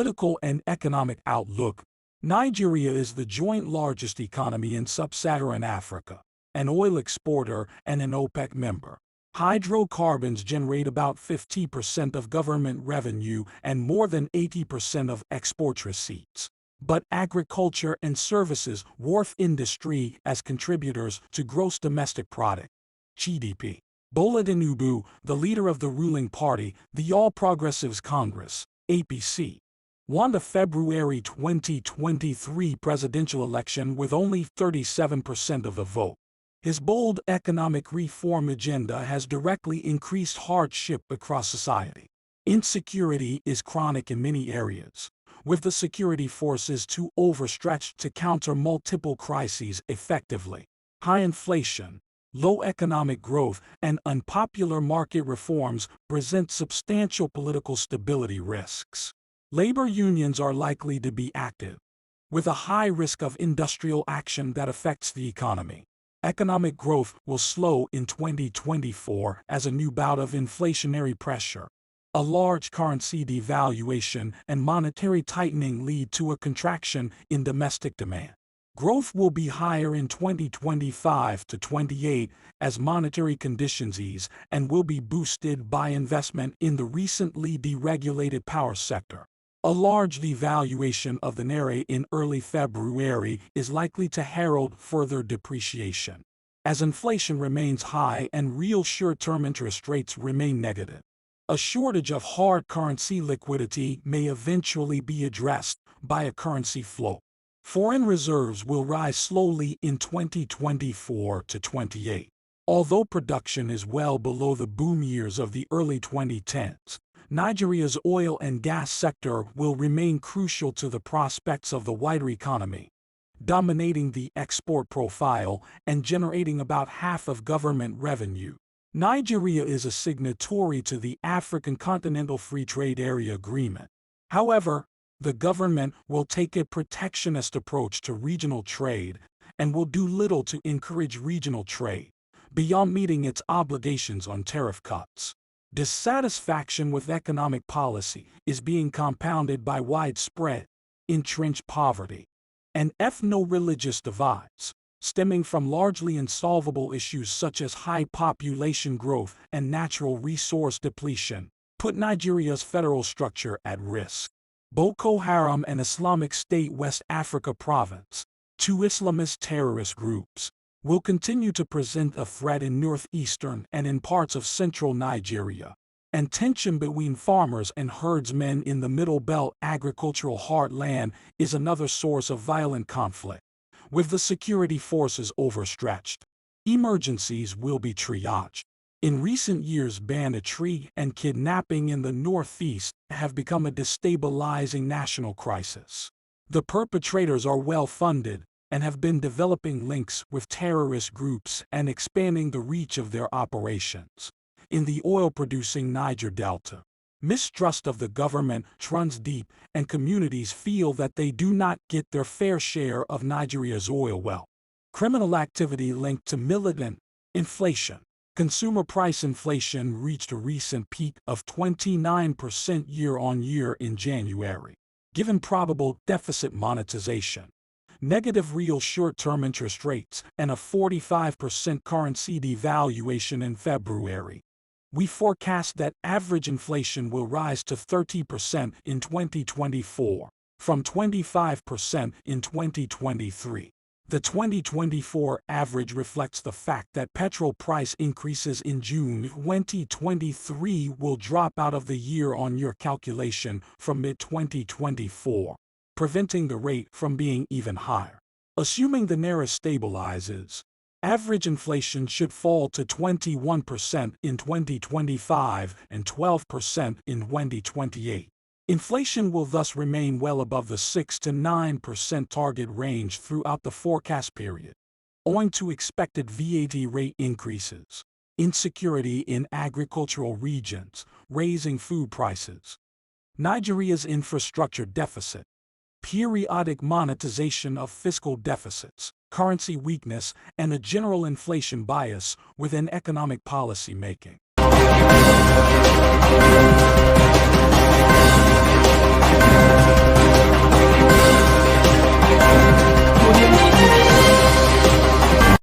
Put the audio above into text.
Political and economic outlook. Nigeria is the joint largest economy in sub-Saharan Africa, an oil exporter and an OPEC member. Hydrocarbons generate about 50% of government revenue and more than 80% of export receipts. But agriculture and services dwarf industry as contributors to gross domestic product, GDP. Bola Tinubu, the leader of the ruling party, the All Progressives Congress, APC, won the February 2023 presidential election with only 37% of the vote. His bold economic reform agenda has directly increased hardship across society. Insecurity is chronic in many areas, with the security forces too overstretched to counter multiple crises effectively. High inflation, low economic growth, and unpopular market reforms present substantial political stability risks. Labor unions are likely to be active, with a high risk of industrial action that affects the economy. Economic growth will slow in 2024 as a new bout of inflationary pressure. A large currency devaluation and monetary tightening lead to a contraction in domestic demand. Growth will be higher in 2025 to 28 as monetary conditions ease and will be boosted by investment in the recently deregulated power sector. A large devaluation of the Naira in early February is likely to herald further depreciation, as inflation remains high and real short-term interest rates remain negative. A shortage of hard currency liquidity may eventually be addressed by a currency flow. Foreign reserves will rise slowly in 2024 to 28. Although production is well below the boom years of the early 2010s, Nigeria's oil and gas sector will remain crucial to the prospects of the wider economy, dominating the export profile and generating about half of government revenue. Nigeria is a signatory to the African Continental Free Trade Area Agreement. However, the government will take a protectionist approach to regional trade and will do little to encourage regional trade, beyond meeting its obligations on tariff cuts. Dissatisfaction with economic policy is being compounded by widespread, entrenched poverty and ethno-religious divides, stemming from largely insolvable issues such as high population growth and natural resource depletion, put Nigeria's federal structure at risk. Boko Haram and Islamic State West Africa Province, two Islamist terrorist groups, will continue to present a threat in northeastern and in parts of central Nigeria, and tension between farmers and herdsmen in the Middle Belt agricultural heartland is another source of violent conflict. With the security forces overstretched, emergencies will be triaged. In recent years, banditry and kidnapping in the northeast have become a destabilizing national crisis. The perpetrators are well-funded and have been developing links with terrorist groups and expanding the reach of their operations. In the oil-producing Niger Delta, mistrust of the government runs deep, and communities feel that they do not get their fair share of Nigeria's oil wealth. Criminal activity linked to militant inflation. Consumer price inflation reached a recent peak of 29% year-on-year in January, given probable deficit monetization, negative real short-term interest rates, and a 45% currency devaluation in February. We forecast that average inflation will rise to 30% in 2024, from 25% in 2023. The 2024 average reflects the fact that petrol price increases in June 2023 will drop out of the year-on-year calculation from mid-2024, preventing the rate from being even higher. Assuming the Naira stabilizes, average inflation should fall to 21% in 2025 and 12% in 2028. Inflation will thus remain well above the 6 to 9% target range throughout the forecast period, owing to expected VAT rate increases, insecurity in agricultural regions, raising food prices, Nigeria's infrastructure deficit, periodic monetization of fiscal deficits, currency weakness, and a general inflation bias within economic policy making.